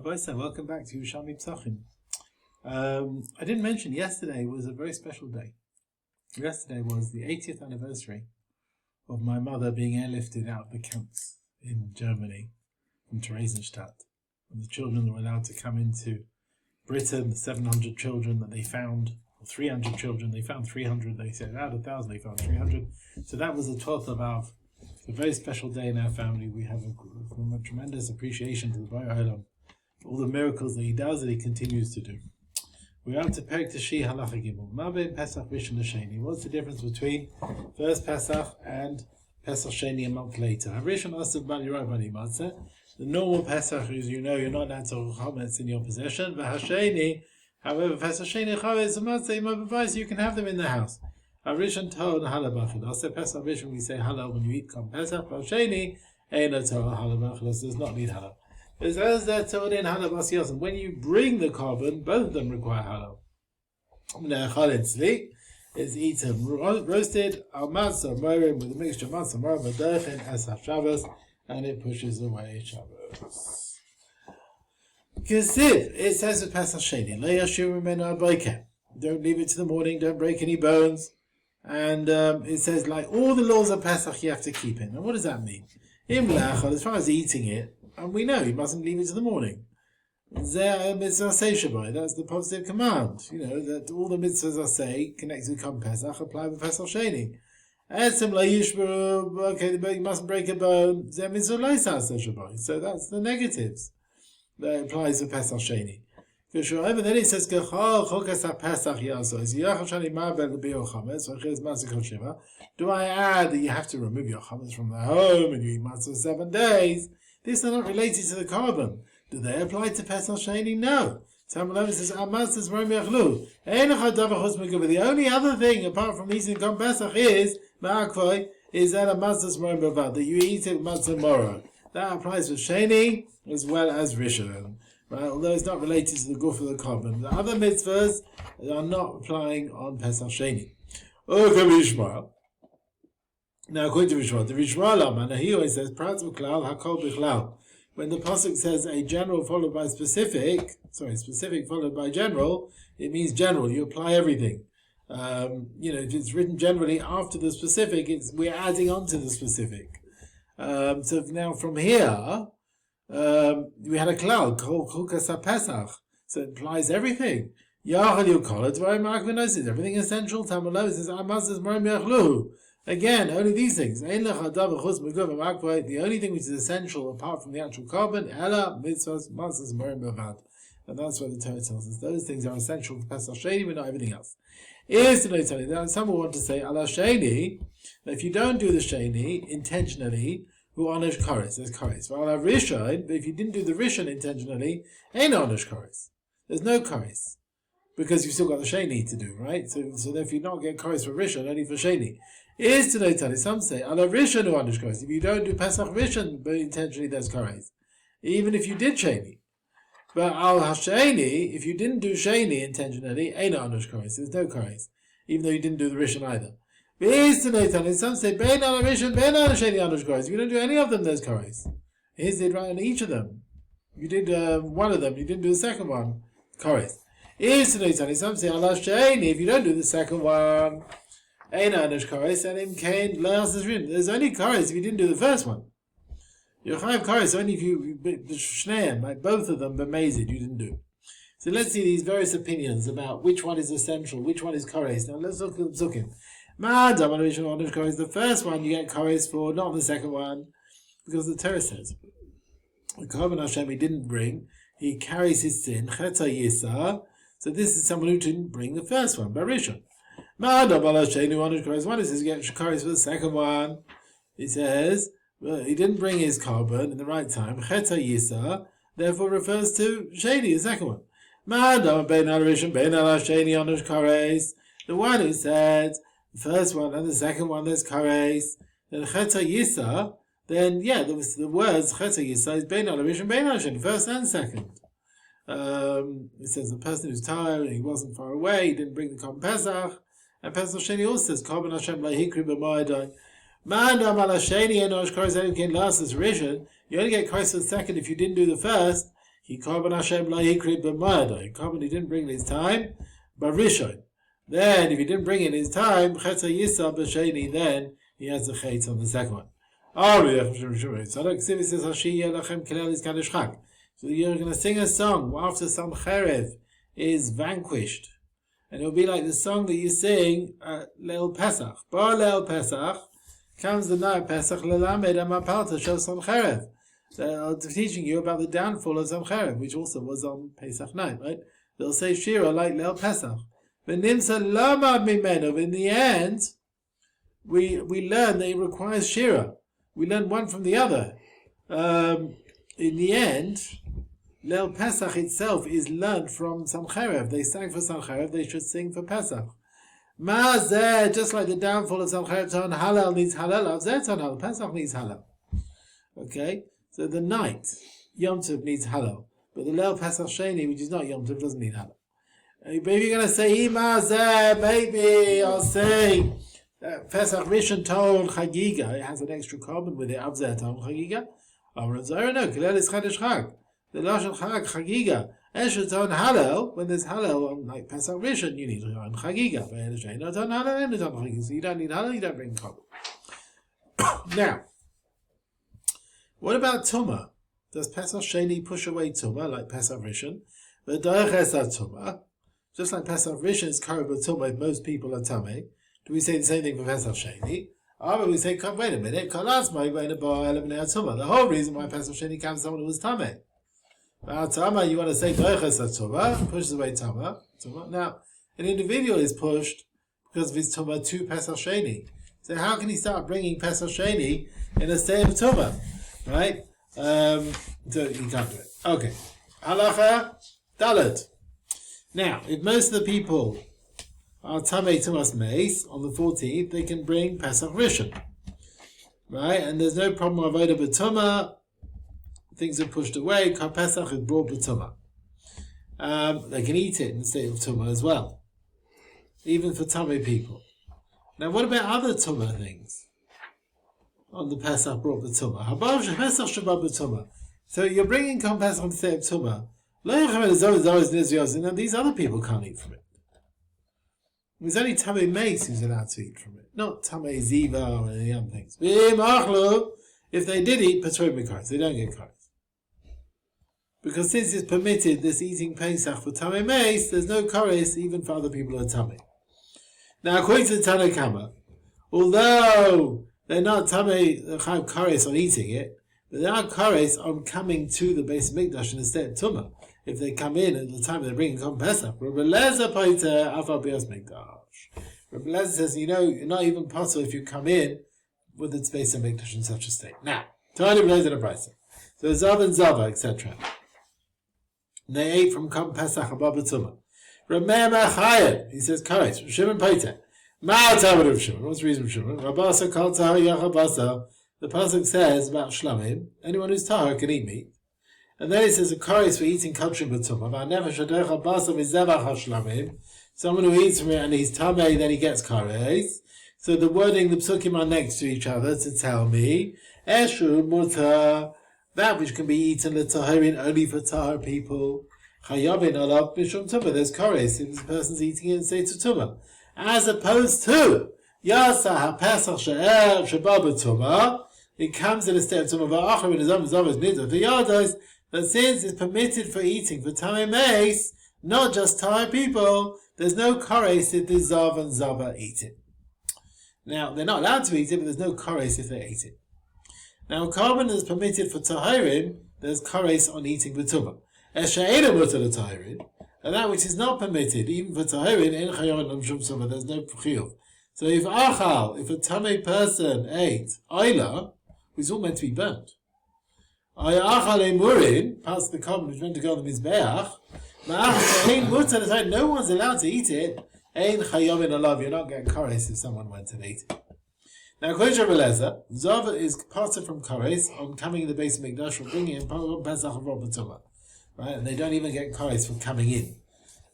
Welcome back to Yerushalmi Pesachim. I didn't mention yesterday was a very special day. Yesterday was the 80th anniversary of my mother being airlifted out of the camps in Germany from Theresienstadt. And the children that were allowed to come into Britain, the 700 children that they found, or 300 children, they found 300, they said out of 1,000 they found 300. So that was the 12th of Av. It's a very special day in our family. We have a tremendous appreciation to the Baruch Olam, all the miracles that he does and he continues to do. We're up to Perek Tashi Halacha Gimel. Ma bein Pesach Rishon L'Sheni. What's the difference between first Pesach and Pesach Sheni a month later? Rishon Asav Bali Rai Bali Matzeh. The normal Pesach is, you're not allowed to have chametz in your possession. V'hasheni, however, Pesach Sheni chametz and matzah in my device, you can have them in the house. Rishon Torah halal b'achilas. So Pesach Rishon we say halal when you eat come Pesach. Sheni ain't a Torah halal b'achilas. Does not need halal. When you bring the carbon, both of them require halal. It's eaten roasted al matzah morim with a mixture of matzah morim v'derchen as Shabbos, and it pushes away Shabbos. Kesiv, it says with Pesach Sheni, lo yashiru mimenu ad boker. Don't leave it to the morning. Don't break any bones. And it says like all the laws of Pesach you have to keep in. And what does that mean? As far as eating it. And we know you mustn't leave it to the morning. That's the positive command. That all the mitzvahs I say connected with Come Pesach apply with Pesach Sheni. Okay, you mustn't break a bone. So that's the negatives that applies to Pesach Sheni. But then it says, do I add that you have to remove your chametz from the home and you eat matzah 7 days? These are not related to the carbon. Do they apply to Pesach Sheni? No. Talmud says, the only other thing apart from eating Kom Pesach is that a matzah's morim bavad, that you eat it matzah mora. That applies for Sheni as well as Rishon. Right? Although it's not related to the guf of the carbon. The other mitzvahs are not applying on Pesach Sheni. Now, according to Rishma, the Rishma he always says, when the pasuk says a general followed by specific followed by general, it means general. You apply everything. If it's written generally after the specific, we're adding on to the specific. So now from here, we had a cloud called Chukasa Pesach. So it applies everything. Everything essential. Tamalov says, again, only these things. The only thing which is essential apart from the actual carbon, Ella, mitzvahs, matzahs, morim bavad. And that's what the Torah tells us. Those things are essential for Pesach Sheni, but not everything else. Some will want to say, Ala Sheni, if you don't do the Sheni intentionally, who onesh koris, there's koris. But Ala Rishon, but if you didn't do the Rishon intentionally, ain't onesh koris. There's no koris. Because you've still got the Sheni to do, right? So therefore you not get koris for Rishon, only for Sheni. Is to know Tani. Some say, Ala Rishon who unders koris. If you don't do Pesach Rishon, but intentionally there's koris. Even if you did Sheni. But Al Hasheni, if you didn't do Sheni intentionally, ain't unders koris. There's no koris. Even though you didn't do the Rishon either. But is to know Tani. Some say, Bein Ala Rishon, Bein Ala Sheni unders koris. If you don't do any of them, there's koris. Here's did right on each of them. You did one of them, you didn't do the second one. Koris. Is to know Tani. Some say, Ala Sheni, if you don't do the second one, there's only kares if you didn't do the first one. You're chayav kares only if you shneim, like both of them, but mazid you didn't do. So let's see these various opinions about which one is essential, which one is kares. Now let's look at psukim. The first one you get kares for, not the second one, because the Torah says the carbon Hashem he didn't bring, he carries his sin. Cheta yisa. So this is someone who didn't bring the first one, Barishon. One is says you get kares for the second one. He says he didn't bring his carbon in the right time. Cheta yisa therefore refers to Sheni, the second one. The one who said the first one and the second one there's kares, then Cheta yisa, then the words Cheta yisa is bein al rishon bein al sheni, first and second. It says the person who's tired, he wasn't far away, he didn't bring the carbon Pesach. And Pesach Sheni also says, Carbon Hashem lahikri b'ma'adai. Ma'adam ala Sheni enosh kares elim ken lasas rishon. You only get kares for the second if you didn't do the first. He Korban Hashem lo hikri b'ma'adai. Korban he didn't bring in his time, but Rishon. Then, if he didn't bring in his time, Chetza Yisa b'Sheni, then he has the Chetz on the second one. So you're going to sing a song after some Cherev is vanquished. And it'll be like the song that you sing Leil Pesach. Bar Leil Pesach comes the night of Pesach Lelamed Amapalta show some Cherev. They're teaching you about the downfall of some Cherev, which also was on Pesach night, right? They'll say Shira like Leil Pesach. But Nimsa Lamad Mimenu. In the end, we learn that it requires Shira. We learn one from the other. In the end, Leil Pesach itself is learned from some Cherev. They sang for some Cherev, they should sing for Pesach. Mazeh, just like the downfall of some Cherev, Ton Halal needs Halal, Avzeh Ton Halal, Pesach needs Halal. Okay? So the night, Yom Tov needs Halal. But the Leil Pesach Sheni, which is not Yom Tov, doesn't need Halal. Maybe you're going to say, Mazeh, maybe I'll say, Pesach Rishon Ton Chagiga, it has an extra carbon with it, Avzeh Ton Chagiga. Amr Zara, no, Kilel is Chadesh Chag. The Lashon Chag Chagiga. Eshet on Halal, when there's Halal on like Pesach Rishon, you need to go on Chagiga. But Eshet not on Halal, and on Chagiga. So you don't need Halal, you don't bring carbon. Now, what about Tumah? Does Pesach Sheni push away Tumah like Pesach Rishon? The Doiches Tumah, just like Pesach Rishon is Karab Tumah if most people are Tameh. Do we say the same thing for Pesach Sheni? But we say, wait a minute, the whole reason why Pesach Sheni comes someone who was Tameh. Tama, you want to say Doiches Tumah, pushes away Tumah. Now, an individual is pushed because of his Tumah to Pesach Sheni. So how can he start bringing Pesach Sheni in a state of Tumah? Right? So you can't do it. Okay. Halacha Dalet. Now, if most of the people are Tamei Tumas Meis on the 14th, they can bring Pesach Rishon. Right? And there's no problem with Avodah B'Tumah. Things are pushed away. Kar Pesach is brought B'Tumah. They can eat it in the state of Tumah as well. Even for Tamei people. Now, what about other Tumah things? On the Pesach brought B'Tumah. Habav Pesach Shabbat B'Tumah. So you're bringing Kar Pesach in the state of Tumah. Now these other people can't eat from it. There's only Tamei Meis who's allowed to eat from it, not Tamei Ziva or any other things. If they did eat Patroi Mekais, they don't get Kais. Because since it's permitted, this eating Pesach for Tamei Meis, there's no Kais even for other people who are Tamei. Now, according to the Tanna Kama, although they're not Tamei Chaim Kais on eating it, but they are Kais on coming to the Beis Mikdash in the state of Tumah. If they come in at the time they're bringing Kom Pesach, Rabbi Lezer says, you're not even possible if you come in with its Beis Mikdash in such a state. Now, Tani Blazer and Brisa. So Zav and Zava, etc. They ate from Kom Pesach above Tumah. Remember Chaim, he says, Kais, Shimon Paita. Ma'atavod of Shimon. What's the reason of Shimon? Rabasa Kal Tahar Yachabasa. The pasuk says about Shlamim, anyone who's Tahar can eat meat. And then it says a kares for eating country b'tumah. Someone who eats from it and he's tamei, then he gets kares. So the wording, the psukim are next to each other to tell me eshu mutar, that which can be eaten l'tahirin only for tahar people. Chayavin alav b'shum tumah. There's kares if the person's eating it in state of tumah, as opposed to yasa hapesach she'er sheba b'tumah. It comes in a state of tumah va'achar in his own niddah the yados. That since it's permitted for eating for Tamei Meis, not just Tamei people, there's no kores if the Zav and Zava eat it. Now, they're not allowed to eat it, but there's no kores if they ate it. Now, carbon is permitted for Tahirin, there's kores on eating B'tumah. Eshe'ena mutar Tahirin, and that which is not permitted, even for Tahirin, en chayon and shum tumah, there's no chiyuv. So if a Tamei person ate Ayla, which is all meant to be burnt, past the carbon which meant to go on the Mizbeach, no one's allowed to eat it. You're not getting kares if someone went and ate it. Now, according to Rabbi Lezer, Zav is parted from kares on coming in the Beis Mikdash for bringing in Pesach and B'tumah, right? And they don't even get kares for coming in.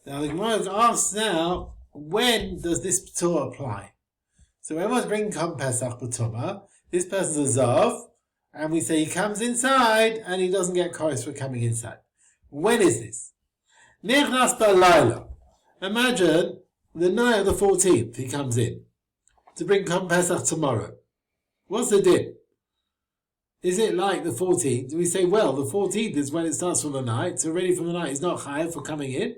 Now, the Gemara asks now, when does this P'tur apply? So, everyone's bringing Pesach B'tumah. This person's a Zav. And we say he comes inside and he doesn't get kares for coming inside. When is this? Nichnas b'layla. Imagine the night of the 14th he comes in to bring Korban Pesach tomorrow. What's the din? Is it like the 14th? Do we say, well, the 14th is when it starts from the night, so ready from the night is not chayav for coming in?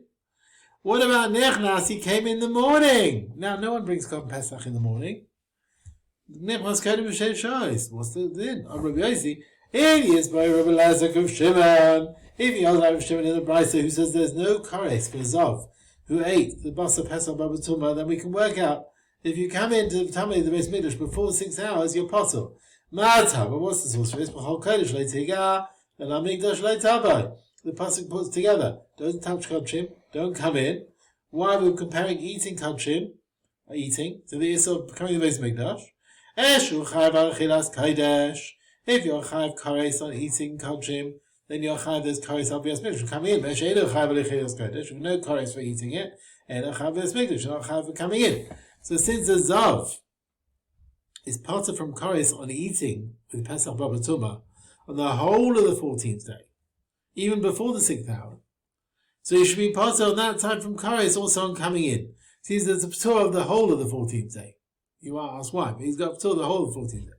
What about Nechnas? He came in the morning. Now, no one brings Korban Pesach in the morning. Nechnas came in Shais. What's the din? Rabbi Yossi, it is by Rabbi Lazar of Shimon. If he holds Rabbi Shimon in the Brisa who says there's no kares for Zav who ate the Basa Pesach Baba Tumah, then we can work out if you come into the Tamei, the Beis Mikdash, before 6 hours, you're potter. Ma'ata, but what's the source for this? B'chol kodesh le'tiga, and Amikdash le'tabai. The pasuk puts together. Don't touch kodshim. Don't come in. Why are we comparing eating kodshim, eating, to the issue of becoming the Beis Mikdash? Eshu chayav al chilas kodesh. If you're chayav kares on eating kodshim, then you're chayav there's kares al Beis Mikdash. Come in. Eshu chayav al chilas kodesh. With no kares for eating it, and chayav Beis Mikdash. You're not chayav for coming in. So since the zav is parted from kares on eating with Pesach Baba Tumah on the whole of the 14th day, even before the 6th hour. So you should be parted on that time from kares also on coming in. Since there's a p'tur of the whole of the 14th day. You might ask why, but he's got a p'tur of the whole of the 14th day.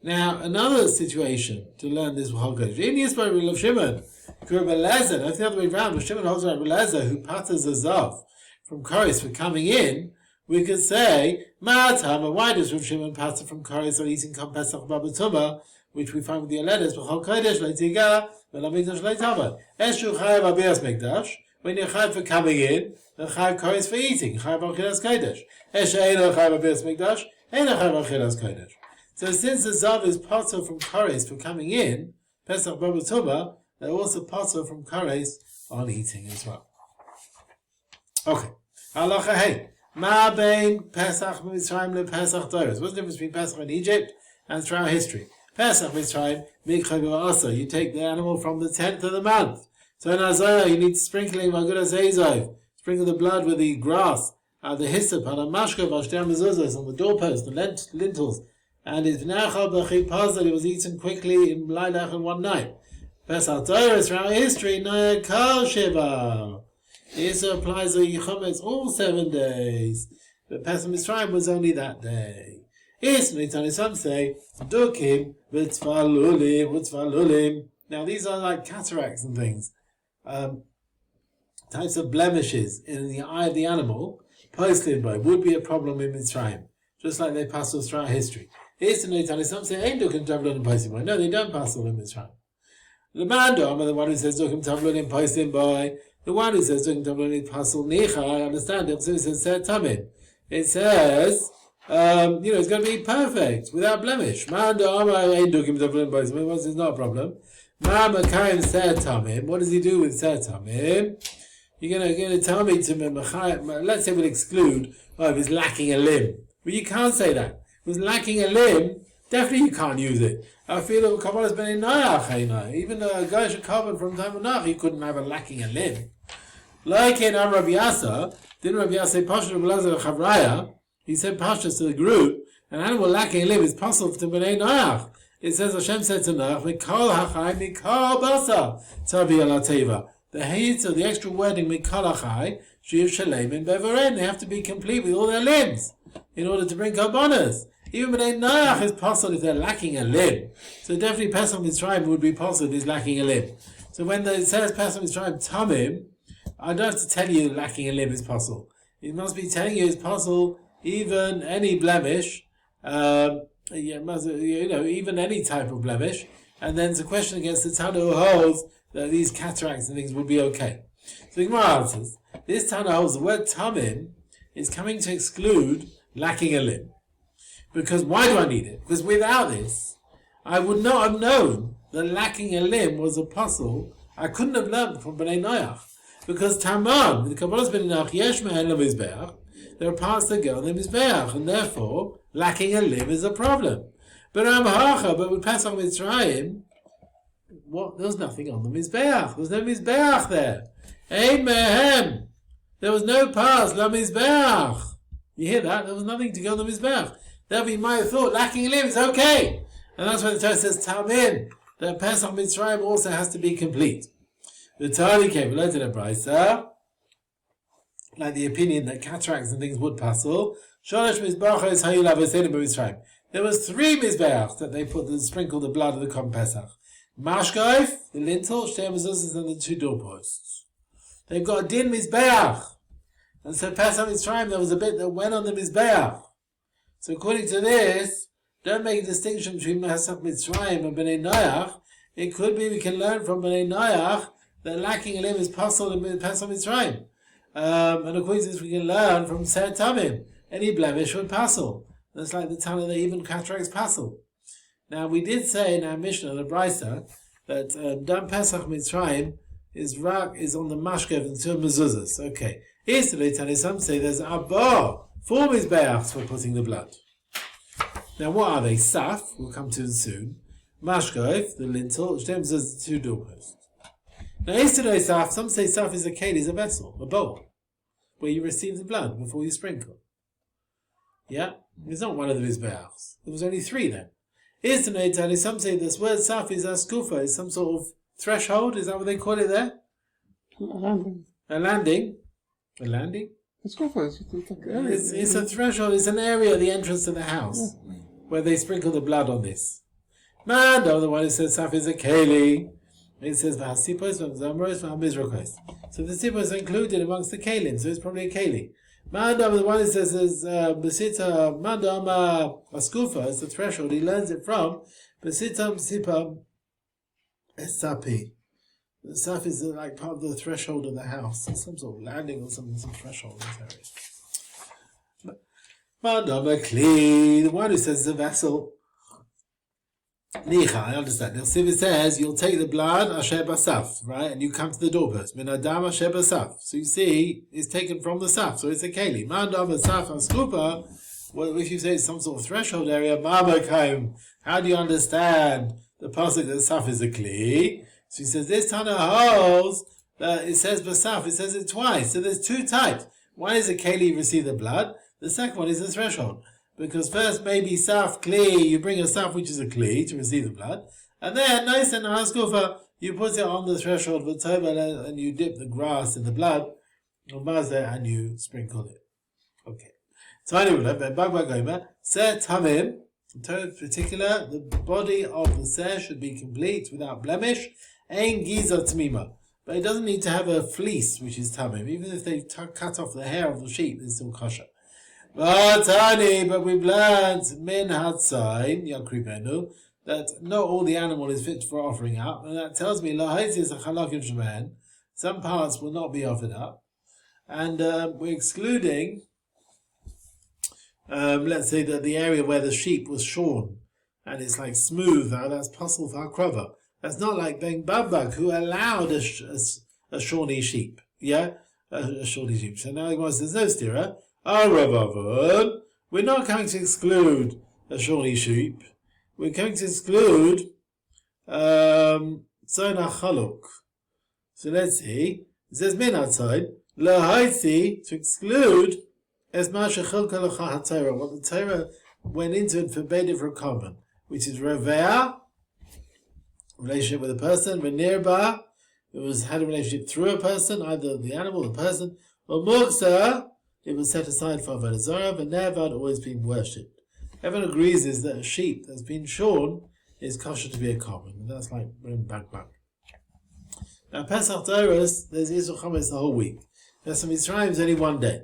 Now, another situation to learn this whole Kodesh. In Yisrael, Rav Shimon, Rabbi Lezer, that's the other way around, Rav Shimon holds Rabbi Lezer, who patters a zav from kares for coming in. We could say, Ma'atama, why does Rav Shimon patter from kares on eating Korban Pesach Baba Tumah, which we find with the Aledes, B'chol Kodesh, Le'tiga, Ve'lamikdash Le'tava. Eshu chayav Abiyas Mikdash, when you're chayav for coming in, then chayav kares for eating, chayav Achilas Kodesh. Eshu eino chayav Abiyas Mikdash, eino chayav Achilas Kodesh. So since the Zav is patter from kares for coming in, Pesach Baba Tumah, they're also patter from kares on eating as well. Okay. Halacha hey. Ma bein Pesach Mitzrayim le Pesach Doros. What's the difference between Pesach in Egypt and throughout history? Pesach Mitzrayim, Mikchav Asa. You take the animal from the 10th of the month. So in Azayah, you need sprinkling Magud Azayzov. Sprinkle the blood with the grass, the hyssop, and a mashka v'ashtem mezuzos on the doorpost, the lintels. And it's Nachal B'chipaz that it was eaten quickly in Lailach in one night. Pesach Doros throughout history, Noah Kal Sheva. This applies to Yichometz all 7 days. But Pesach Mitzrayim was only that day. Some say, Dukim, V'tzvalulim. Now these are like cataracts and things. Types of blemishes in the eye of the animal, posted by, would be a problem in Mitzrayim. Just like they pass us throughout history. Some say, Ain't Dukim Tavlulim posted by. No, they don't pass all in Mitzrayim. The Mandam, the one who says Dukim Tavlulim posted by, the one who says doing Tavlin Pasul Nicha, I understand it. It says Tamim. It says, it's going to be perfect without blemish. Manda Amar ain't doing Tavlin Pasul. It's not a problem. Mama Chaim said Tamim. What does he do with said Tamim? You're going to tell me to let's say we'll exclude. If he's lacking a limb, but you can't say that. If he's lacking a limb, definitely you can't use it. I feel that Kabbalah has been in Nayach. Even a guy should carbon from time of Nach, he couldn't have a lacking a limb. Like in Rav Yasa, didn't Rav Yasa say Pasha Rav Lazar Chavraya? He said Pasha to the group, an animal lacking a limb is possible to B'nai Noach. It says Hashem said to Noach, Mikol Hachai, Mikol Basa, Tabi Alateva. The hate of the extra wording Mikol Hachai, Shiv Shalem and Beveren, they have to be complete with all their limbs in order to bring Karbonas. Even B'nai Noach is possible if they're lacking a limb. So definitely Pesach Mitzrayim would be possible if he's lacking a limb. So when it says Pesach Mitzrayim Tamim, I don't have to tell you lacking a limb is possible. It must be telling you it's possible even any blemish, even any type of blemish. And then it's a question against the Tana who holds that these cataracts and things would be okay. So the Gemara answers, this Tana holds the word Tamim is coming to exclude lacking a limb. Because why do I need it? Because without this, I would not have known that lacking a limb was a puzzle. I couldn't have learned from B'nai Noach. Because Tamam, the Kabbalah's been enough, Yesh Mehen LeMizbeach, there are parts that go on the Mizbeach, and therefore, lacking a limb is a problem. But with Pesach Mitzrayim, there was nothing on the Mizbeach. There was no Mizbeach there. Ein Mehem. There was no parts, La Mizbeach. You hear that? There was nothing to go on the Mizbeach. Therefore, you might have thought, lacking a limb is okay. And that's why the Torah says, Tamim, that Pesach Mitzrayim also has to be complete. The Tali came, we learned in a brisa, like the opinion that cataracts and things would passel. There was 3 mizbeachs that they sprinkled the blood of the Korban Pesach. Mashkoif, the lintel, Shtei mezuzahs, and the 2 doorposts. They've got a din mizbeach. And so Pesach Mitzrayim, there was a bit that went on the mizbeach. So according to this, don't make a distinction between Pesach Mitzrayim and Bnei Noach. It could be we can learn from Bnei Noach that lacking a limb is possible in Pesach Mitzrayim. And according to this, we can learn from Ser Tamim. Any blemish would passel. That's like the Tana that even cataracts passel. Now we did say in our Mishnah, the Brisa, that Dam Pesach Mitzrayim is on the mashkev and 2 mezuzahs. Okay. Yesterday, some say there's 4 mizbeachs for putting the blood. Now what are they? Saf, we'll come to it soon. Mashkev, the lintel, Shtei mezuzahs, the 2 doorposts. Now yesterday, Saf, some say Saf is a keli, is a vessel, a bowl, where you receive the blood before you sprinkle. Yeah? It's not one of the mizbeachs. There was only 3 then. Yesterday, some say this word Saf is askufa, is some sort of threshold, is that what they call it there? A landing. A landing? A landing? It's a threshold, it's an area at the entrance to the house, where they sprinkle the blood on this. Mando, the one who says Saf is a keli. It says V'hasipos v'hamzamoros v'hamizrokos. So the sipos are included amongst the kelim, so it's probably a keli. Mandam, the one who says is Besita Mandam Askufa, it's the threshold. He learns it from Besitam Sipam Esapi. The saf is like part of the threshold of the house. It's some sort of landing or something, some threshold in this area. Mandam Kli, the one who says it's a vessel. Nicha, I understand. The Siva says you'll take the blood asher basaf, right, and you come to the doorpost. Min adam asher basaf. So you see, it's taken from the saf, so it's a keli. Mandam basaf askupa. Well, if you say it's some sort of threshold area, mama Chaim, how do you understand the pasuk that saf is a kli? So he says this Tana holds that it says basaf. It says it twice. So there's 2 types. One is a keli, receive the blood. The second one is a threshold. Because first maybe saf kli, you bring a saf which is a kli to receive the blood, and then nice and haskufa, you put it on the threshold of the and you dip the grass in the blood, and you sprinkle it. Okay. So anyway, Ser Tamim, in particular, the body of the Ser should be complete without blemish, Ein Giza Tmima. But it doesn't need to have a fleece which is Tamim. Even if they cut off the hair of the sheep, it's still kosher. But we've learned min hatzain yakribenu that not all the animal is fit for offering up, and that tells me some parts will not be offered up, and we're excluding, let's say that the area where the sheep was shorn and it's like smooth, that's pasul v'hakrava. That's not like Ben Babak who allowed a shawny sheep, a shawny sheep. So now he wants there's no stira. We're not going to exclude a shawny sheep. We're going to exclude Zona Chaluk. So let's see. It says min outside. Lahaisi to exclude Esmasha Chilka Lacha HaTorah. What the Torah went into and forbade it for a common, which is Revea, relationship with a person, Venirba, it had a relationship through a person, either the animal or the person, or Muksa, it was set aside for Avodah Zarah, but never had always been worshipped. Everyone agrees is that a sheep that's been shorn is kosher to be a common, and that's like bang. Now Pesach Doros, there's Yisrael Chametz the whole week. Pesach Mitzrayim is only one day.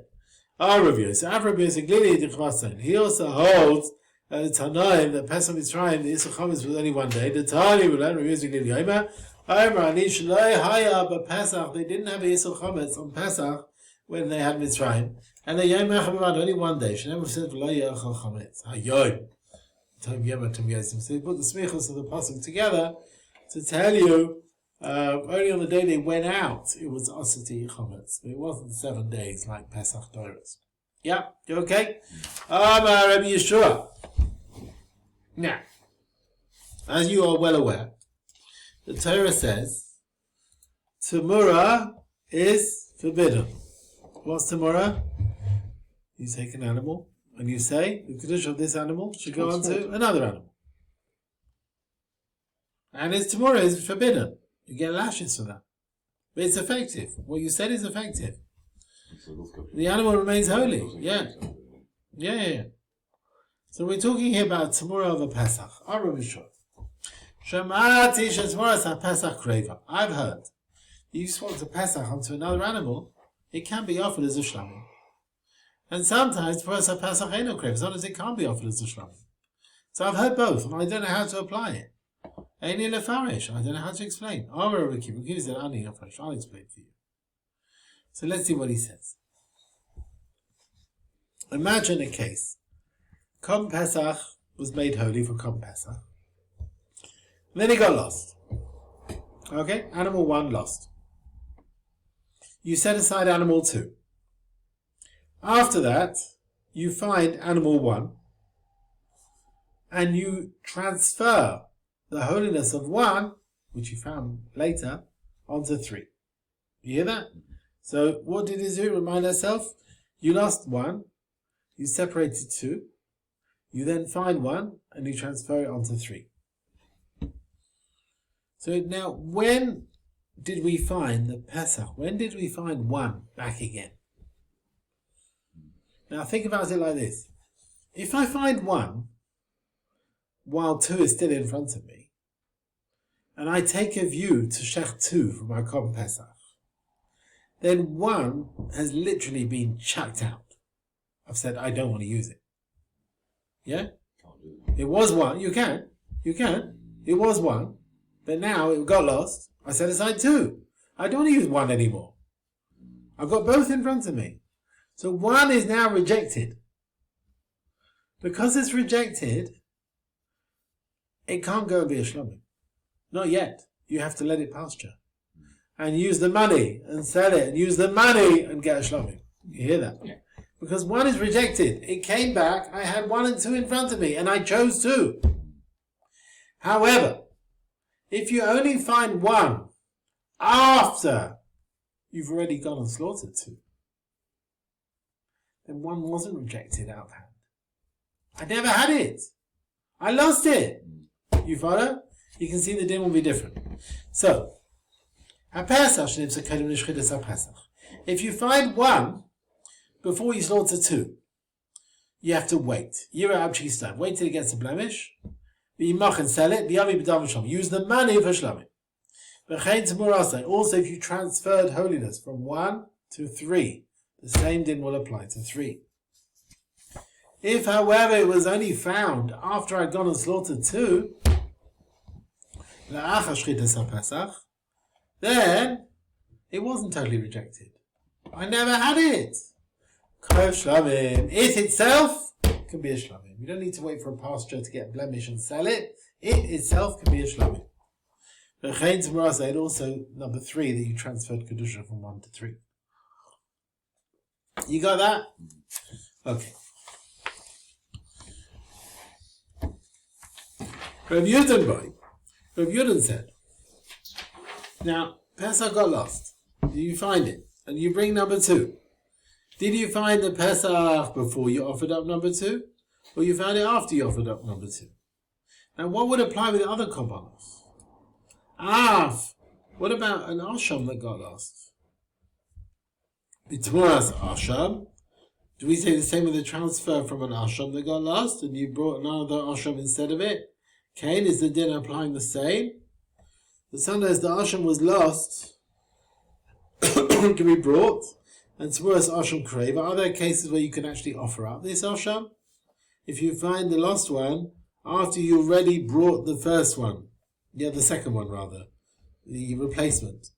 Our review. So our review is a glili dichvasan. He also holds at the Tanaim that Pesach Mitzrayim, the Yisrael Chametz was only one day. The Tani will learn reviews in glili yomer. But Pesach, they didn't have a Yisrael Chametz on Pesach when they had Mitzrayim. And the Yom HaChabad only one day. She never said V'lo Yechal Chametz. Hayoim. Tom Yom Tom Yezim. So they put the smichos of the pasuk together to tell you only on the day they went out it was Osati Chametz. But it wasn't 7 days like Pesach Doros. Yeah, you okay? Rabbi Yeshua. Now, as you are well aware, the Torah says Tamura is forbidden. What's Tamura? You take an animal and you say the Kiddush of this animal should go on to another animal. And its Tamura is forbidden. You get lashes for that. But it's effective. What you said is effective. The animal remains holy. Yeah. So we're talking here about Tamura of a Pesach. I've heard. You swap a Pesach onto another animal, it can be offered as a Shlami. And sometimes for us a Pesach ain't no crave, sometimes it can't be offered as a Shlami. So I've heard both, and I don't know how to apply it. Any lefarish, I don't know how to explain. I'll explain for you. So let's see what he says. Imagine a case. Korban Pesach was made holy for Korban Pesach. Then he got lost. Okay, animal 1 lost. You set aside animal 2. After that, you find animal 1 and you transfer the holiness of 1, which you found later, onto 3. You hear that? So what did he do? Remind ourselves. You lost 1, you separated 2, you then find 1 and you transfer it onto 3. So now, when did we find the Pesach? When did we find 1 back again? Now think about it like this. If I find 1 while 2 is still in front of me, and I take a view to Shech 2 from my Korban Pesach, then 1 has literally been chucked out. I've said I don't want to use it. Yeah? It was 1. You can. It was 1. But now it got lost. I set aside 2. I don't want to use 1 anymore. I've got both in front of me. So 1 is now rejected. Because it's rejected, it can't go and be a Shlomi. Not yet. You have to let it pasture. And use the money and sell it. And use the money and get a Shlomi. You hear that? Yeah. Because 1 is rejected. It came back. I had 1 and 2 in front of me. And I chose 2. However, if you only find 1 after you've already gone and slaughtered 2, then 1 wasn't rejected out of hand. I never had it. I lost it. You follow? You can see the din will be different. So, if you find 1 before you slaughter 2, you have to wait. Wait till it gets a blemish. And sell it. Use the money for Shlomi. Also, if you transferred holiness from 1 to 3, the same din will apply to 3. If, however, it was only found after I'd gone and slaughtered 2, then it wasn't totally rejected. I never had it. It itself can be a Shlamim. You don't need to wait for a pasture to get a blemish and sell it. It itself can be a Shlamim. And also number 3, that you transferred Kedusha from 1 to 3. You got that? Okay. Rav Yudin said, now, Pesach got lost. You find it, and you bring number 2. Did you find the Pesach before you offered up number 2? Or you found it after you offered up number 2? Now, what would apply with the other Korbanos? What about an Asham that got lost? B'tmuras Asham. Do we say the same with the transfer from an Asham that got lost, and you brought another Asham instead of it? Cain, is the din applying the same? The sometimes the Asham was lost, can be brought, and Tmuras Asham crave. Are there cases where you can actually offer up this Asham? If you find the lost one, after you already brought the first one, the second one rather, the replacement.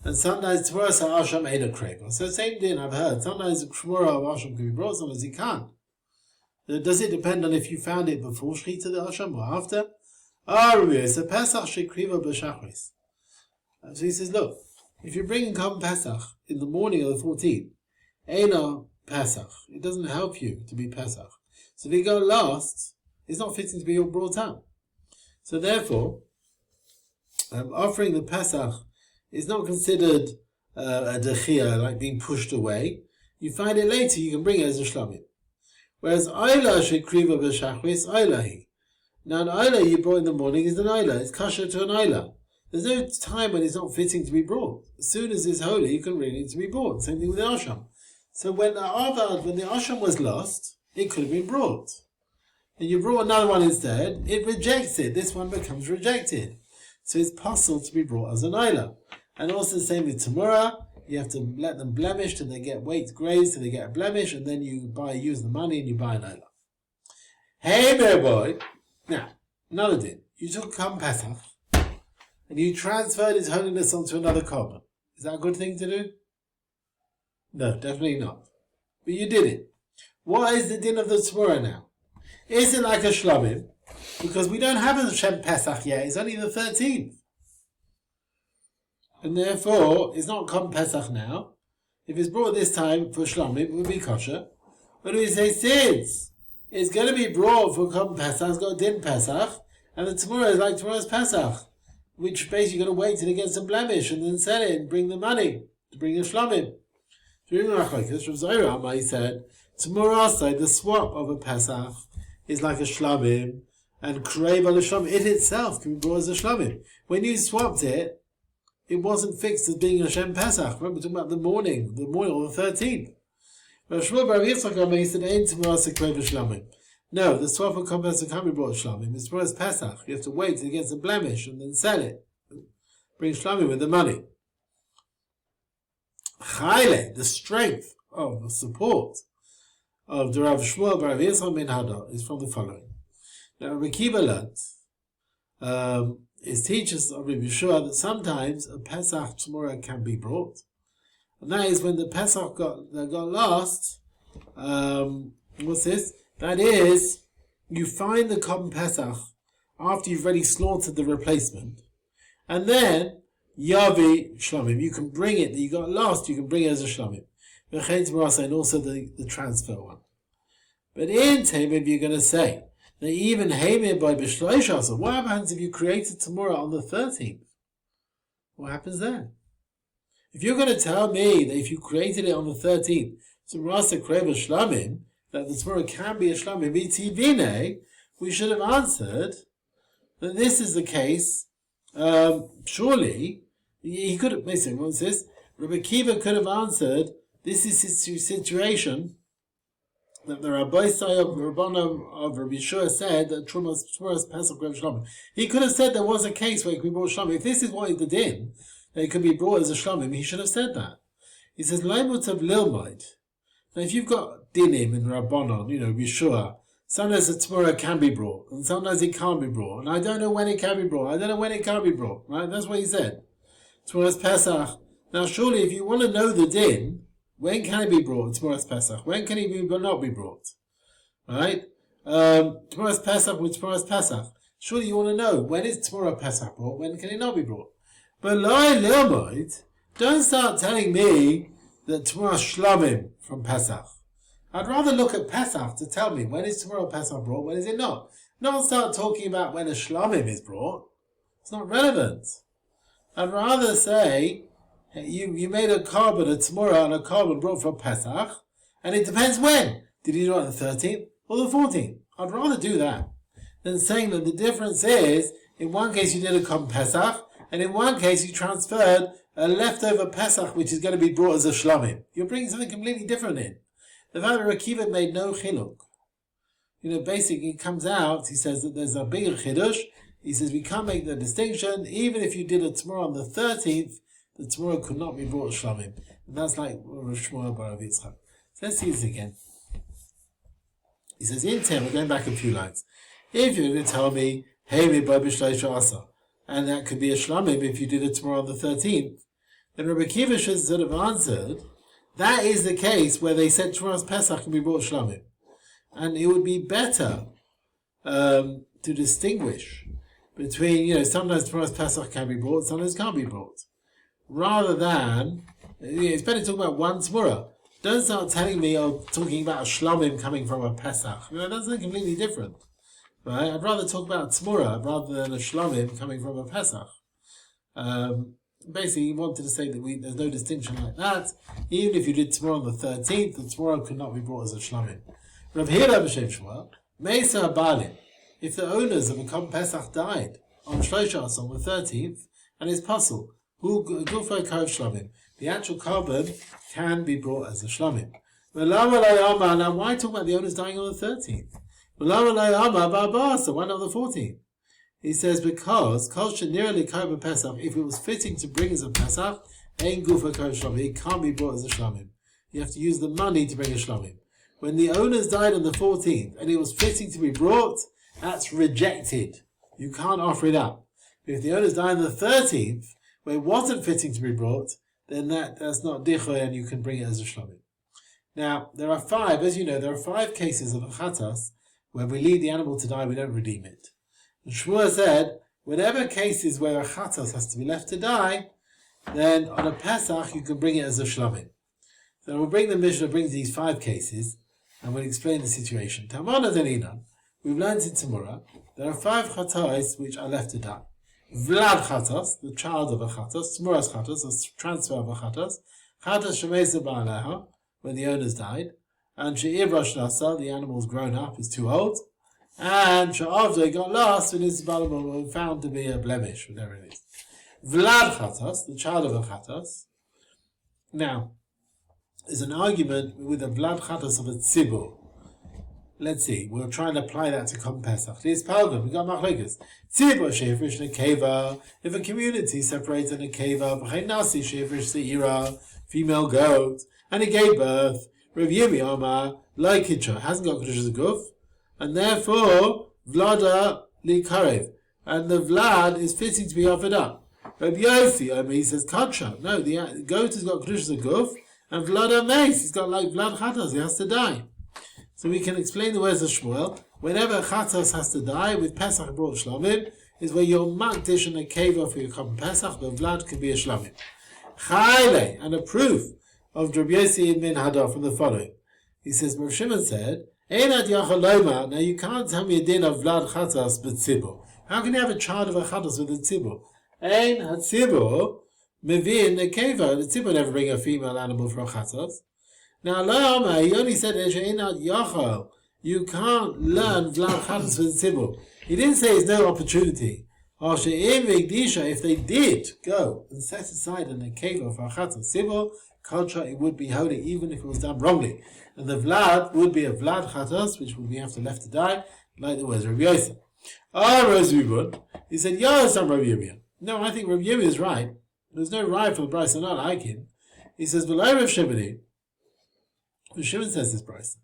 And sometimes Tmuras Asham ain't a crave. So same din I've heard. Sometimes Tmura of Asham can be brought, sometimes it can't. Does it depend on if you found it before Shechita the Asham or after? It's a Pesach Shekriva B'Shachris. So he says, look, if you're bringing Korban Pesach in the morning of the 14th, Eina Pesach, it doesn't help you to be Pesach. So if you go lost, it's not fitting to be brought up. So therefore, offering the Pesach is not considered a dechia, like being pushed away. You find it later, you can bring it as a shlamim. Whereas Ayla Shekriva B'Shachris, Aylahi. Now an Ayla you brought in the morning is an Ayla. It's kasher to an Ayla. There's no time when it's not fitting to be brought. As soon as it's holy, it can really need to be brought. Same thing with the Asham. So when the Asham was lost, it could have been brought. And you brought another one instead, it rejects it. This one becomes rejected. So it's possible to be brought as an Ayla. And also the same with Tamura. You have to let them blemish till they get weight grazed till they get a blemish, and then you use the money and you buy an Ayla. Hey, bear boy. Now, another din. You took Kam Pesach and you transferred its holiness onto another carbon. Is that a good thing to do? No, definitely not. But you did it. What is the din of the Tzmura now? Is it like a Shlomim? Because we don't have a Shem Pesach yet. It's only the 13th. And therefore, it's not Kam Pesach now. If it's brought this time for Shlomim, it would be kosher. But if we say since it's going to be brought for Kam Pesach, it's got Din Pesach, and the Tzmura is like tomorrow's Pesach, which basically you're going to wait till it gets a blemish and then sell it and bring the money to bring the Shlomim. Rav Zohar said, Tzmura side, the swap of a Pesach is like a Shlomim, and Krev al Shlomim, it itself can be brought as a Shlomim. When you swapped it, it wasn't fixed as being a Shem Pesach. Remember, we're talking about the morning or the 13th. Rav Shmuel bar Yitzchok said, Ein Tzmura sekrev Shlomim. No, the swap of Kam Pesach can't be brought Shlomim. It's Tzmura's Pesach. You have to wait till it gets a blemish and then sell it. Bring Shlomim with the money. Chayle, the strength of the support of the Rav Shmuel bar Yitzchok min Hada is from the following. Now, Rabbi Kiva learned, his teachers of Rabbi Yeshua, that sometimes a Pesach Tzmura can be brought. And that is when the Pesach got lost. What's this? That is, you find the Korban Pesach after you've already slaughtered the replacement. And then, Yavi Shlomim, you can bring it, that you got lost, you can bring it as a Shlomim. And also the transfer one. But in Tamid, you're going to say, that even Haimir by Bishloisha, so what happens if you created Tzmura on the 13th? What happens then? If you're going to tell me that if you created it on the 13th, Tzmura Kreva Shlamim, that the Tzmura can be a Shlamim, B'tivine, we should have answered that this is the case. Surely, he could have, basically, what's this? Rabbi Kiva could have answered, this is his situation, that the Rabbeisai of Rabbana of Rabbi Yeshua said that Tzmura's Pesach Grev Shlomim. He could have said there was a case where it could be brought Shlomim. If this is what is the din, that it could be brought as a Shlomim, he should have said that. He says, Laimut of Lilmaid. Now if you've got dinim in Rabbanon, Yeshua, sometimes the Tzmura can be brought, and sometimes it can't be brought, and I don't know when it can be brought, I don't know when it can't be brought, right? That's what he said. Tzmura's Pesach. Now surely if you want to know the din, when can it be brought? Tomorrow's Pesach. When can it not be brought? Right? Tomorrow's Pesach with tomorrow's Pesach. Surely you want to know, when is tomorrow Pesach brought? When can it not be brought? But don't start telling me that tomorrow's Shlomim from Pesach. I'd rather look at Pesach to tell me, when is tomorrow Pesach brought? When is it not? Don't start talking about when a Shlomim is brought. It's not relevant. I'd rather say, you made a carbon, a Tzmura, and a carbon brought from Pesach, and it depends when. Did you do it on the 13th or the 14th? I'd rather do that than saying that the difference is, in one case you did a carbon Pesach, and in one case you transferred a leftover Pesach which is going to be brought as a Shlomim. You're bringing something completely different in. The fact that Rakiva made no chiluk. Basically it comes out, he says that there's a bigger chidush. He says we can't make the distinction, even if you did a Tzmura on the 13th, the Tzmura could not be brought Shlomim. And that's like Rav Shmuel bar Yitzchok. So let's see this again. He says, in 10, we're going back a few lines. If you're going to tell me, hey, me by Bishleisha Asa, and that could be a Shlomim if you did it Tzmura on the 13th, then Rabbi Kiva should sort of answered, that is the case where they said Tzmura's Pesach can be brought Shlomim. And it would be better to distinguish between, sometimes Tzmura's Pesach can be brought, sometimes can't be brought. Rather than, it's better to talk about one Tzmura. Don't start telling me or talking about a Shlomim coming from a Pesach. That's something completely different. Right? I'd rather talk about a Tzmura rather than a Shlomim coming from a Pesach. Basically, he wanted to say that there's no distinction like that. Even if you did Tzmura on the 13th, the Tzmura could not be brought as a Shlomim. Rav Hira b'Shem Shmuel, Meisa Balim, if the owners of a Korban Pesach died on Shloshas on the 13th, and it's possible. Who gufay kav shlamim? The actual carbon can be brought as a shlamim. Now, why talk about the owners dying on the 13th? So why not the 14th? He says because if it was fitting to bring as a Pesach, it can't be brought as a shlamim. You have to use the money to bring a shlamim. When the owners died on the 14th and it was fitting to be brought, that's rejected. You can't offer it up. If the owners died on the 13th, where it wasn't fitting to be brought, then that's not dichoy and you can bring it as a shlamim. Now, there are 5 cases of a chatas where we leave the animal to die, we don't redeem it. And Shmuel said, whenever cases where a chatas has to be left to die, then on a Pesach you can bring it as a shlamim. So we'll bring the Mishnah brings these 5 cases, and we'll explain the situation. Tamana Delinan, we've learned in Tamura, there are 5 chatas which are left to die. Vlad chatas, the child of a chatas, Tmuras chatas, the transfer of a chatas, chatas shemesa ba'aleha, when the owners died, and she'ir rosh nasa, the animal's grown up, is too old, and she'avdei got lost when his balabon found to be a blemish, whatever it is. Vlad chatas, the child of a chatas. Now, there's an argument with the vlad chatas of a tzibur. Let's see, we'll try and apply that to Kom Pesach. This Palgan, we got Machlekas. Tzibur shefrish nekeva, if a community separates a nekeva, v'chein nasi shefrish se'ira, female goat, and it gave birth, Rav Yemi Omar, like Hitcha, hasn't got Kedushas Guf, and therefore, Vlada li Karev, and the Vlad is fitting to be offered up. Rav Yosi Omar, he says, Kacha, no, the goat has got Kedushas Guf, and Vlada Meis, he's got like Vlad Chatas, he has to die. So we can explain the words of Shmuel, whenever a Chatas has to die, with Pesach brought Shlamim, is where you're makdish and a keva for your common Pesach, but Vlad can be a Shlamim. Chayle, and a proof of Rabbi Yossi Min Hadar from the following. He says, Rav Shimon said, Einad Yachaloma, now you can't tell me a din of Vlad Chatas but Tzibur. How can you have a child of a Chatas with a Tzibur? Ein HaTzibur, Mevin Nekeva, the Tzibur never bring a female animal for a Chatas. Now, Lama, he only said, Einad Yachal, you can't learn Vlad Chatas with a Tzibur. He didn't say there's no opportunity. If they did go and set aside an Nekeva for a Chatas Tzibur, culture, it would be holy even if it was done wrongly. And the Vlad would be a Vlad Chatas, which would be have to left to die, like the words of Rabbi Yosef. He said, Yosef Rabbi Yirmiyah. No, I think Rabbi Yirmiyah is right. There's no right for the Bryce, I not like him. He says, V'lai Rav Shimoni. Rav Shimon says this Bryce.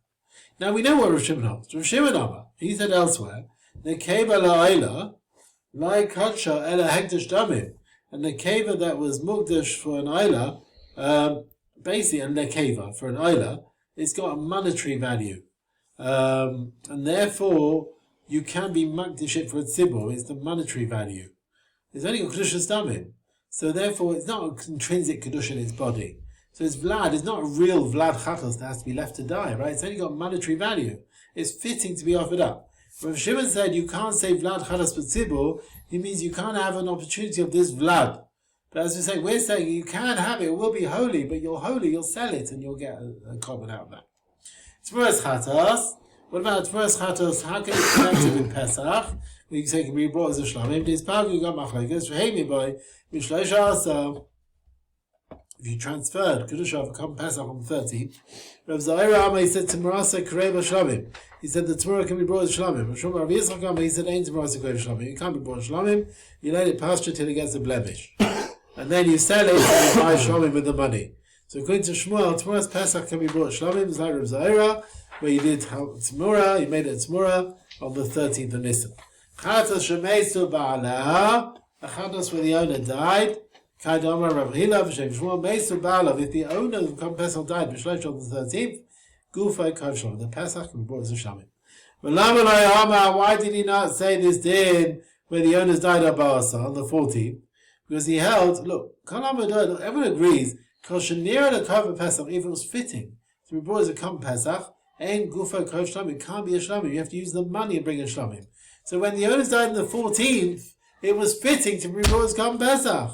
Now we know what Rav Shimon holds. Rav Shimon Amar, he said elsewhere, Nekeba la'ayla, lai kacha ela hekdesh damim. And the keva that was mukdash for an ayla, basically a nekeva for an ayla, it's got a monetary value, and therefore you can be makdish it for a tzibur. It's the monetary value. It's only got kedushas damim, so therefore it's not an intrinsic kedusha in its body. So it's vlad. It's not a real vlad chatas that has to be left to die, right? It's only got monetary value. It's fitting to be offered up. Rav Shimon said you can't say vlad chatas but tzibur. He means you can't have an opportunity of this vlad. But as we say, we're saying you can have it will be holy, but you're holy, you'll sell it and you'll get a carbon out of that. Tmuras chatas. What about Tmuras chatas? How can you connect it with Pesach? We can say it can be brought as a shlamim. This part you got machlekas. Hey, boy, if you transferred Kedusha of a common Pesach on 30, Rav Zahira Amar, he said Tmurasa Kreva Shlamim. He said the Tmurah can be brought as Shlamim. Rav Yitzchok Amar, he said Ain't Tmurasa Kreva Shlamim. You can't be brought as Shlamim. You let it pasture till it gets a blemish. And then you sell it and you buy Shlamim with the money. So according to Shmuel, Tmurah's Pesach can be brought Shlamim, it's like Rav Zahira, where you did Tmurah, you made it Tmurah on the 13th of Nisan. Chatas Shemeisu Ba'alaha, a Chatas where the owner died, Kaidamar Rav Hila V'Shem Shmuel Meisu Ba'alav, if the owner of the Pesach died, B'Shleish on the 13th, Gufay Kav Shlamim, the Pesach can be brought as a Shlamim. Why did he not say this din when the owners died of Ba'asa on the 14th? Because he held, look, everyone agrees, Koshanira the Kav Pesach, if it was fitting to be brought as a common Pesach, Ein Gufa Kav Shlamim, it can't be a Shlamim, you have to use the money and bring a Shlamim. So when the owners died on the 14th, it was fitting to be brought as common Pesach.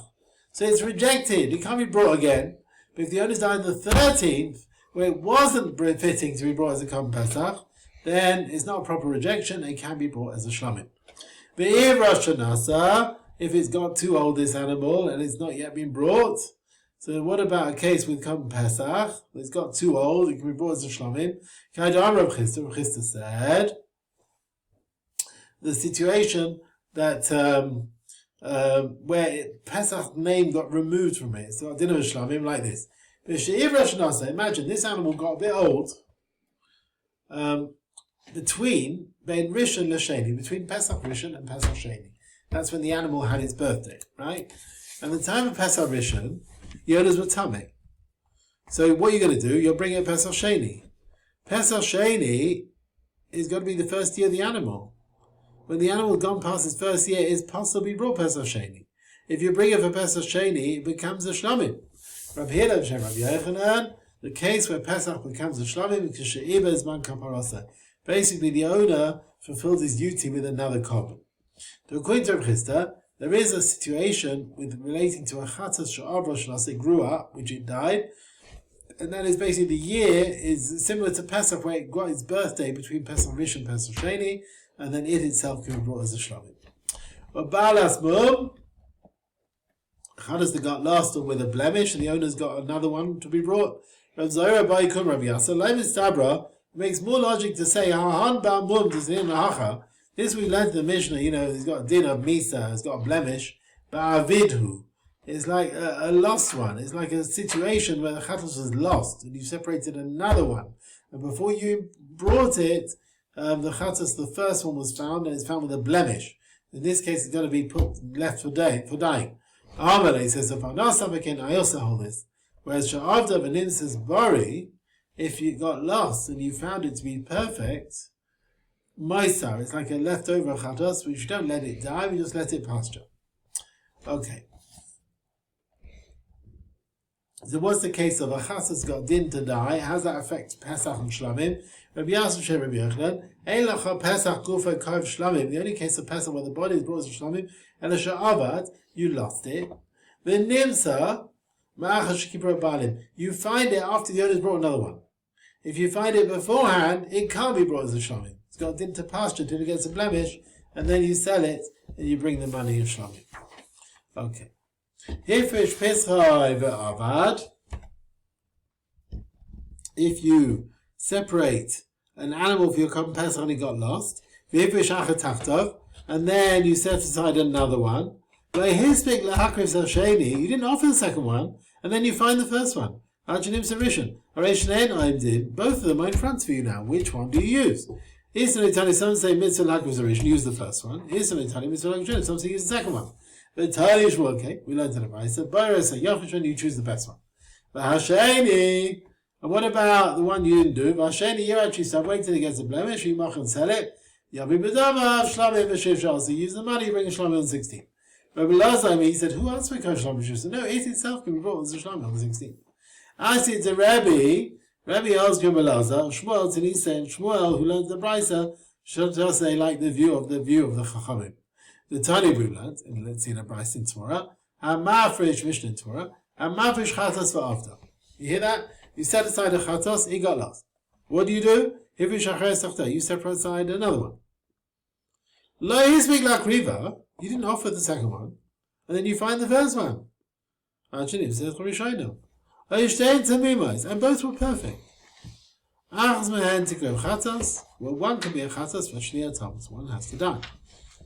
So it's rejected, it can't be brought again. But if the owners died on the 13th, where it wasn't fitting to be brought as a common Pesach, then it's not a proper rejection, it can be brought as a Shlamim. If if it's got too old, this animal, and it's not yet been brought. So what about a case with Cohen Pesach? It's got too old, it can be brought as a shlamim. Rav Chisda said, the situation that where Pesach name got removed from it. So I didn't have a shlamim like this. Imagine this animal got a bit old between Ben Rishon Lasheni, between Pesach Rishon and Pesach Sheni. That's when the animal had its birthday, right? And the time of Pesach Rishon, the owners were tameh. So what are you going to do? You'll bring it Pesach Sheni. Pesach Sheni is going to be the first year of the animal. When the animal gone past its first year, it's possible to be brought Pesach Sheni. If you bring it for Pesach Sheni, it becomes a shlamim. Rabbi Hillel Shem Rabbi Yochanan, the case where Pesach becomes a shlamim because she'iba is man kaparasa. Basically, the owner fulfilled his duty with another korban. According to Rav Chisda, there is a situation with relating to a chatas she'avra shnase grew up, which it died, and that is basically the year is similar to Pesach, where it got its birthday between Pesach Rishon and Pesach Sheni, and then it itself can be brought as a shlamim. But Baalas Mum, chatas that got lost or with a blemish, and the owner's got another one to be brought. Rav Zohar Bai Kum Rav Yasa, Leivis Tabra, it makes more logic to say Hahan Ba Mum Tizim Lahacha. This we learned in the Mishnah, he's got a din of Misa, he's got a blemish, but Avidhu is like a lost one. It's like a situation where the chatas was lost, and you separated another one. And before you brought it, the chatas, the first one was found, and it's found with a blemish. In this case, it's going to be left for dying. Amalei says, I also hold this. Whereas Sha'avda Benim says, Bari, if you got lost and you found it to be perfect, Maisar, it's like a leftover chatos, which you don't let it die, we just let it pasture. Okay. So what's the case of a chatos got din to die? How does that affect Pesach and Shlamim? Rabbi Yasser Shem Rabbi Yochanan, Ein lacha Pesach gufa kov Shlamim. The only case of Pesach where the body is brought as Shlamim, and a sha'avad, you lost it. V'nimsa ma'achas shekipra balim. You find it after the owner's brought another one. If you find it beforehand, it can't be brought as a Shlamim. It's got din to pasture till it gets a blemish, and then you sell it, and you bring the money in Shlamim. Okay. Hifish Pesachai ve'avad. If you separate an animal for your Cohen Pesach and it got lost, v'hifish achatachtav, and then you set aside another one, v'hispik lahakriv sheni, you didn't offer the second one, and then you find the first one. Arjanim sarishan, areshanen aimdim, both of them are in front of you now. Which one do you use? Some say mitzvah lahakriv sarishan, use the first one. Some say use the second one. But Talish, okay, we learned it right. So Boris, Yochanan, you choose the best one. But Hasheni, and what about the one you didn't do? Hasheni, you actually start waiting till it gets a blemish, you mach and sell it. Yabi B'damav, Shlamim V'Shiv Shal. So you use the money, you bring a Shlamim on 16. But last time he said, who else would come Shlamim V'Shiv? No, it itself can be brought as a Shlamim on 16. I see it's a Rabbi asked Rabbi Lazar, Shmuel, and he said, Shmuel, who learned the Brisa, should just say like the view of the Chachamim. The Tani Bruland, and let's see the Bryce in Torah, and Ma'afresh Mishnah in Torah, and Ma'afresh Chatos v'Avda. You hear that? You set aside a Chatos, he got lost. What do? You separate aside another one. Lo Yismik Lakriva, you didn't offer the second one, and then you find the first one. And both were perfect. Well, one can be a Chatos, Vashniya Thomas, one has to die.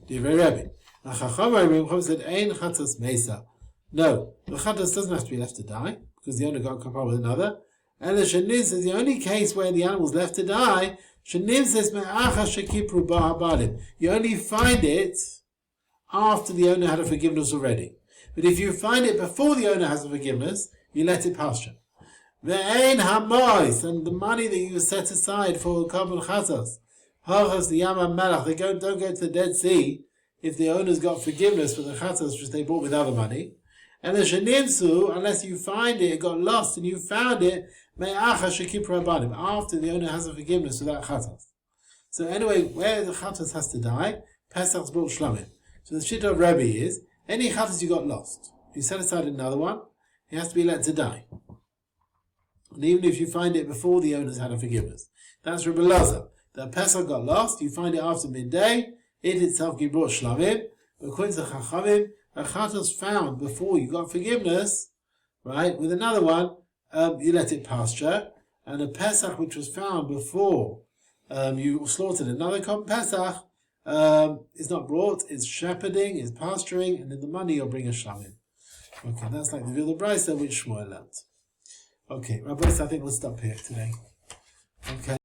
Divrei Rabbi. Chacham said, "Ein chatas mesa." No, the chatas doesn't have to be left to die because the owner got compared with another. And the sheniv is the only case where the animal's left to die. Sheniv says me'achas shekipru ba'abadim. You only find it after the owner had a forgiveness already. But if you find it before the owner has a forgiveness, you let it pasture. Ve'ein hamois, and the money that you set aside for korban chatas. The Yama Melach, they don't go to the Dead Sea if the owner's got forgiveness for the chatas which they bought with other money. And the Shenimsu, unless you find it got lost and you found it, after the owner has a forgiveness for that chatas. So anyway, where the chatas has to die, Pesach's brought shlamim. So the shita of Rebbe is, any chatas you got lost, you set aside another one, it has to be let to die. And even if you find it before the owner's had a forgiveness. That's Rebbe Lazar. The Pesach got lost, you find it after midday, it itself can be brought shlamim, but according to Chachamim, a chatos found before you got forgiveness, right, with another one, you let it pasture, and a Pesach which was found before you slaughtered another Pesach is not brought, it's shepherding, it's pasturing, and in the money you'll bring a shamim. Okay, that's like the view of the Brisa which Shmuel learnt. Okay, Rabbi, I think we'll stop here today. Okay.